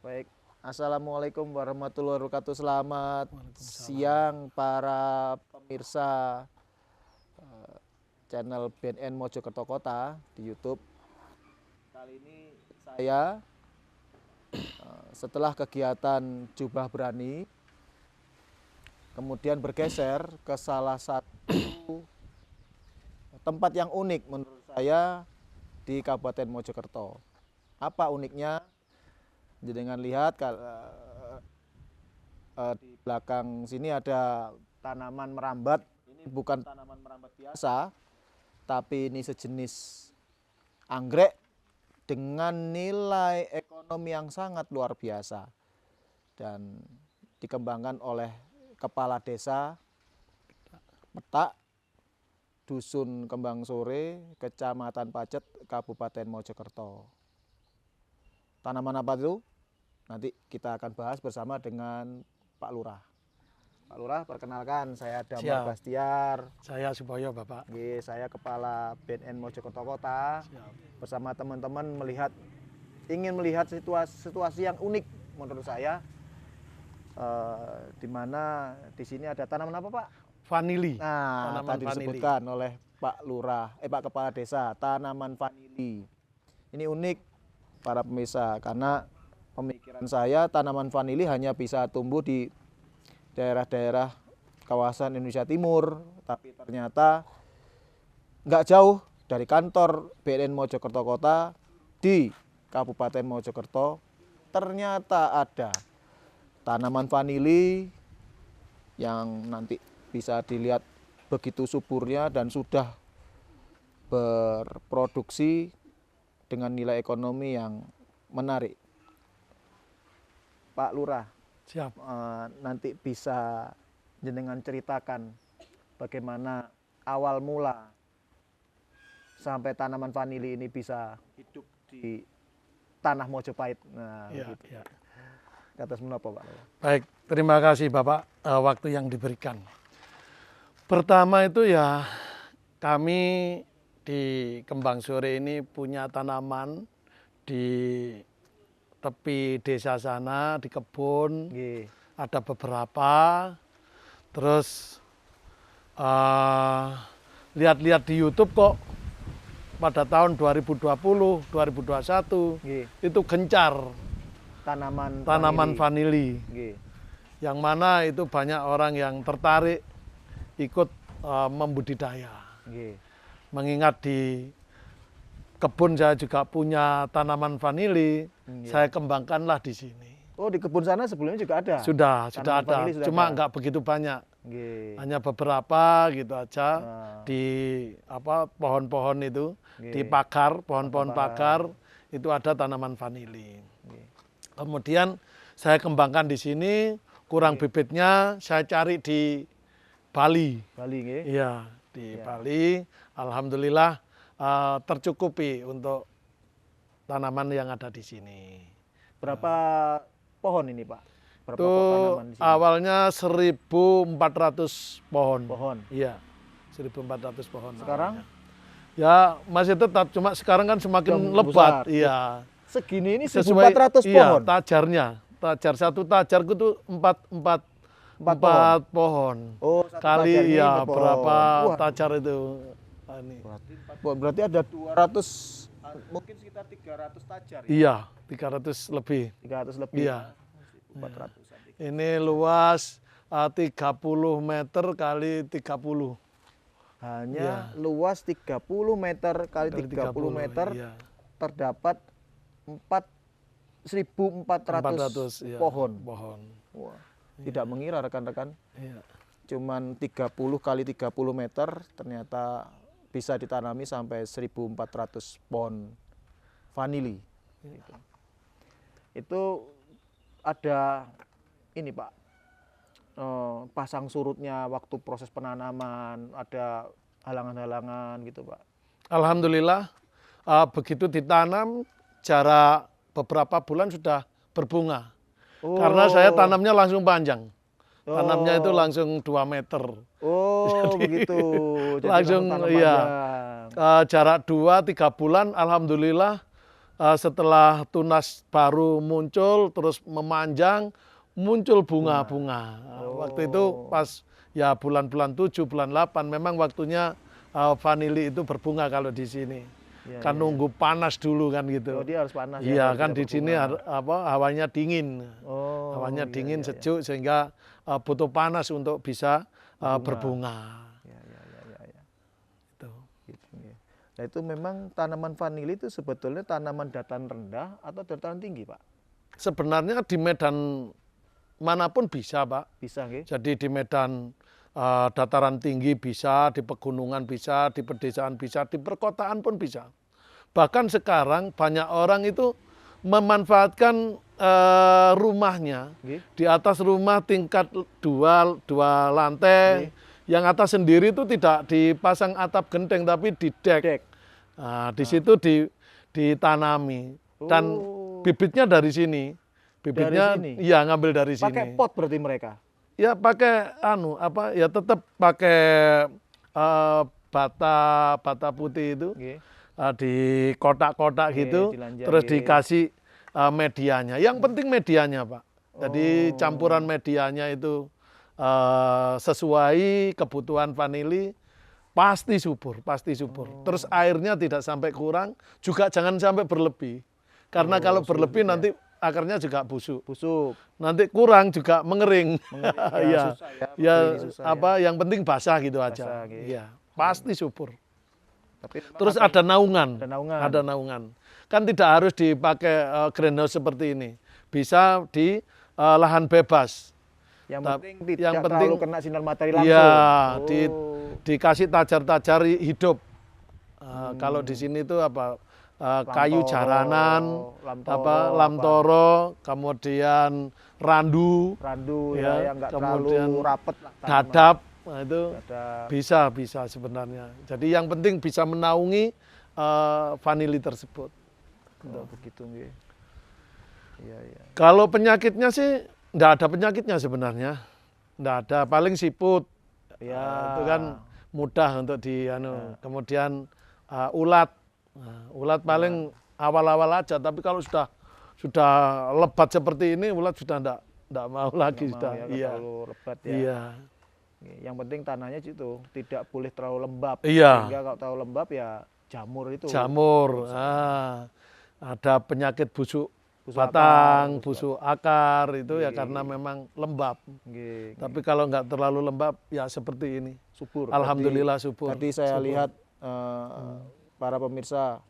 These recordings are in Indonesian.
Baik, Assalamualaikum warahmatullahi wabarakatuh. Selamat Waalaikumsalam. siang para pemirsa channel BNN Mojokerto Kota di YouTube. Kali ini saya setelah kegiatan Jubah Berani, kemudian bergeser ke salah satu tempat yang unik menurut saya di Kabupaten Mojokerto. Apa uniknya? Jangan lihat di belakang sini ada tanaman merambat. Ini bukan tanaman merambat biasa, tapi ini sejenis anggrek dengan nilai ekonomi yang sangat luar biasa dan dikembangkan oleh Kepala Desa Petak, Dusun Kembang Sore, Kecamatan Pacet, Kabupaten Mojokerto. Tanaman apa itu? Nanti kita akan bahas bersama dengan Pak Lurah. Pak Lurah, perkenalkan, saya Damar Siap. Bastiar. Saya Suboyo, Bapak. Saya Kepala BNN Mojokerto Kota. Siap. Bersama teman-teman ingin melihat situasi yang unik menurut saya. Di mana di sini ada tanaman apa, Pak? Vanili. Nah, Tanaman tadi vanili. disebutkan oleh Pak Lurah, Pak Kepala Desa, tanaman vanili. Ini unik para pemirsa karena pemikiran saya tanaman vanili hanya bisa tumbuh di daerah-daerah kawasan Indonesia Timur, tapi ternyata nggak jauh dari kantor BNN Mojokerto Kota di Kabupaten Mojokerto ternyata ada tanaman vanili yang nanti bisa dilihat begitu suburnya dan sudah berproduksi dengan nilai ekonomi yang menarik. Pak Lurah, Siap. nanti bisa jenengan ceritakan bagaimana awal mula sampai tanaman vanili ini bisa hidup di tanah Mojopahit. Nah, Ya, gitu. ya. Atas menapa, Pak Lurah? Baik, terima kasih Bapak waktu yang diberikan. Pertama itu ya kami di Kembang Sore ini punya tanaman di tepi desa sana, di kebun. Nggih. Ada beberapa. Terus lihat-lihat di YouTube kok pada tahun 2020, 2021 Nggih. itu gencar Tanaman vanili. Nggih. Yang mana itu banyak orang yang tertarik ikut membudidaya. Nggih. Mengingat di kebun saya juga punya tanaman vanili, saya kembangkanlah di sini. Oh, di kebun sana sebelumnya juga ada? Sudah Tanaman ada. vanili sudah Cuma ada? nggak begitu banyak. Nggih. Hanya beberapa gitu aja Nah. di pohon-pohon itu, Nggih. di pagar, pohon-pohon Pagar. pagar itu ada tanaman vanili. Nggih. Kemudian saya kembangkan di sini, kurang bibitnya saya cari di Bali. Bali nggih. Iya, di Bali. Alhamdulillah tercukupi untuk tanaman yang ada di sini. Berapa pohon ini, Pak? Berapa Itu tanaman di sini? awalnya 1.400 pohon. Pohon. Iya, 1.400 pohon. Sekarang? awalnya. Ya masih tetap, cuma sekarang kan semakin Sudah lebat. besar. Iya. Segini ini Sesuai 1.400 iya, pohon. tajarnya. Tajar satu tajarku tuh empat pohon. Oh, satu Kali tajar ini ya 4 pohon. berapa Wah. tajar itu. Ini. Berarti 4 pohon. Berarti ada 200, mungkin sekitar 300 tajar ya? Iya, 300 lebih. 300 lebih. Iya. 400. Ini luas 30 meter kali 30. Hanya luas 30 meter kali 30 meter, Iya. terdapat 1.400 iya, pohon. pohon. Wah, tidak mengira rekan-rekan, Iya. cuman 30 kali 30 meter ternyata bisa ditanami sampai 1.400 pohon vanili. Itu ada ini, Pak, pasang surutnya waktu proses penanaman, ada halangan-halangan gitu, Pak. Alhamdulillah begitu ditanam jarak beberapa bulan sudah berbunga. Karena saya tanamnya langsung panjang. Tanamnya itu langsung 2 meter. Oh, begitu. Jadi Langsung tanam iya. panjang. Jarak 2-3 bulan alhamdulillah setelah tunas baru muncul, terus memanjang, muncul bunga-bunga. Waktu itu pas ya bulan-bulan 7, bulan 8, memang waktunya vanili itu berbunga kalau di sini. Kan nunggu panas dulu kan gitu. Oh, dia harus panas ya. Iya kalau kan tidak di sini berbunga. hawanya dingin. Oh, Hawanya iya, dingin, iya, iya. sejuk sehingga butuh panas untuk bisa berbunga. Ya, ya, ya, ya, ya. Itu. Gitu, ya. Nah itu memang tanaman vanili itu sebetulnya tanaman dataran rendah atau dataran tinggi, Pak? Sebenarnya di medan manapun bisa, Pak. Bisa, nggih? Jadi di medan dataran tinggi bisa, di pegunungan bisa, di pedesaan bisa, di perkotaan pun bisa. Bahkan sekarang banyak orang itu memanfaatkan rumahnya. Nggih. Di atas rumah tingkat dua lantai, yang atas sendiri itu tidak dipasang atap genteng tapi di dek. Dek. Nah, di situ ditanami dan bibitnya dari sini. Bibitnya Dari sini? iya ngambil dari sini. Pakai pot berarti mereka? Ya pakai ya tetap pakai bata putih itu. Nggih. Di kotak-kotak gitu, dilanjang, terus nggih. dikasih medianya. Yang penting medianya, Pak. Jadi campuran medianya itu sesuai kebutuhan vanili, pasti subur, pasti subur. Terus airnya tidak sampai kurang, juga jangan sampai berlebih. Karena kalau berlebih nanti akarnya juga busuk. Busuk. Nanti kurang juga mengering. Ya, susah ya, ini susah yang penting basah gitu aja. Basah, nggih. Iya, pasti subur. Tapi Terus ada naungan. Ada naungan. Ada naungan. Kan tidak harus dipakai greenhouse seperti ini. Bisa di lahan bebas. Yang penting tidak yang terlalu kena sinar matahari langsung. Iya, dikasih tajar-tajar hidup. Kalau di sini itu kayu jaranan, lamtoro, kemudian randu, ya nggak kemudian terlalu rapet lah. dadap. Nah, itu bisa sebenarnya. Jadi yang penting bisa menaungi vanili tersebut. Oh, begitu nggih. Iya, iya. Kalau penyakitnya sih enggak ada penyakitnya sebenarnya. Enggak ada, paling siput. Ya. Itu kan mudah untuk kemudian ulat. Nah, ulat paling awal-awal aja, tapi kalau sudah lebat seperti ini ulat sudah enggak mau lagi sudah. Iya. Terlalu lebat ya. Iya. Yang penting tanahnya itu tidak boleh terlalu lembab. Iya. Sehingga kalau terlalu lembab ya jamur itu. Jamur. Ada penyakit busuk batang, busuk akar itu ya karena memang lembab. Tapi kalau nggak terlalu lembab ya seperti ini. Subur. Alhamdulillah subur. Tadi saya lihat para pemirsa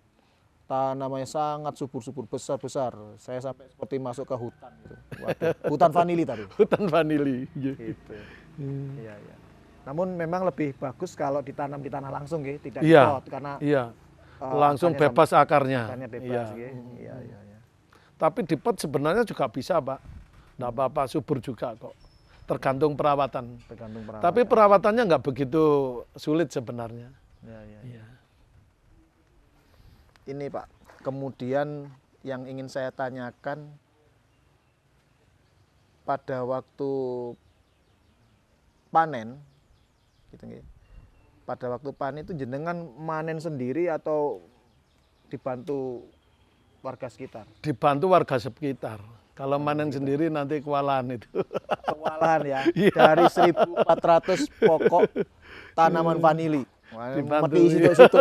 tanamannya sangat subur-subur besar-besar. Saya sampai seperti masuk ke hutan gitu. Waduh, hutan vanili tadi. Hutan vanili. Gitu. Iya, iya. Namun memang lebih bagus kalau ditanam di tanah langsung, gitu, tidak di Iya, pot karena langsung bebas akarnya. akarnya bebas, gitu. Iya, iya, iya. Tapi di pot sebenarnya juga bisa, Pak. Nggak apa-apa, subur juga kok. Tergantung perawatan. Tergantung perawatan. Tapi perawatannya nggak begitu sulit sebenarnya. Iya, iya. Iya. Ini Pak, kemudian yang ingin saya tanyakan pada waktu panen, gitu nggih. Pada waktu panen itu jenengan manen sendiri atau dibantu warga sekitar? Dibantu warga sekitar. Kalau manen sendiri nanti kewalahan itu. Kewalahan ya, dari 1.400 pokok tanaman vanili. Mati situ-situ.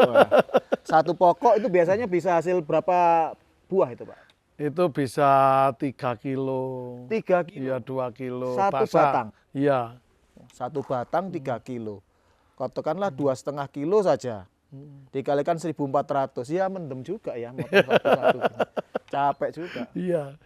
Satu pokok itu biasanya bisa hasil berapa buah itu Pak? Itu bisa 3 kilo. 3 kilo? Iya 2 kilo. Satu basah. batang? Iya. Satu batang 3 kilo. Katakanlah 2,5 kilo saja. Dikalikan 1.400, ya mendem juga ya. Satu-satu. Capek juga. Iya.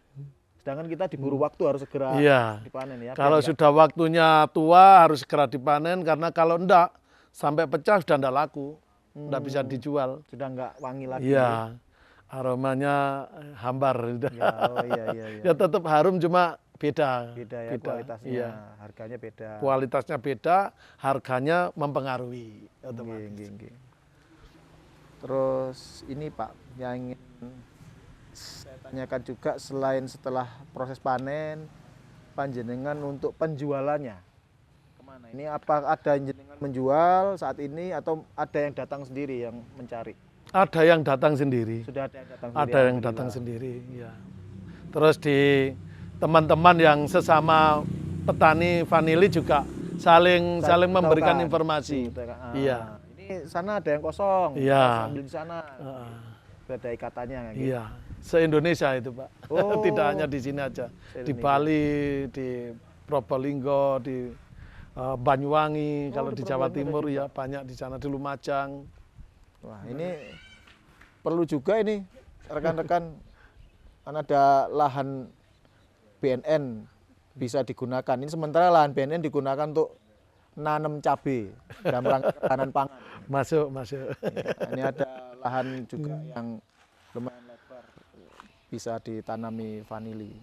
Sedangkan kita diburu waktu harus segera dipanen ya. Kalau sudah waktunya tua harus segera dipanen karena kalau enggak sampai pecah sudah enggak laku. Enggak bisa dijual. Sudah enggak wangi lagi. Iya. Aromanya hambar. Ya, iya. Ya tetap harum cuma beda. Beda ya kualitasnya. Iya. Harganya beda. Kualitasnya beda, harganya mempengaruhi otomatis. Nggih. Terus ini Pak, yang ingin saya tanyakan juga selain setelah proses panen, panjenengan untuk penjualannya kemana? Ini apa ada jenengan menjual saat ini atau ada yang datang sendiri yang mencari? Ada yang datang sendiri. Sudah ada yang datang sendiri. Ada yang datang sendiri, ya. Terus di teman-teman yang sesama petani vanili juga saling memberikan informasi. Iya. Ini sana ada yang kosong. Iya. Ambil di sana. Ada ikatannya. Gitu. Iya. Se-Indonesia itu, Pak. Oh. Tidak hanya di sini aja. Di Bali, di Probolinggo, di Banyuwangi, kalau di Jawa Timur ya banyak di sana, di Lumajang. Wah, ini perlu juga ini rekan-rekan, kan ada lahan BNN bisa digunakan. Ini sementara lahan BNN digunakan untuk nanam cabai dalam rangka ketahanan pangan. Masuk. Ya, ini ada lahan juga yang lumayan lebar bisa ditanami vanili.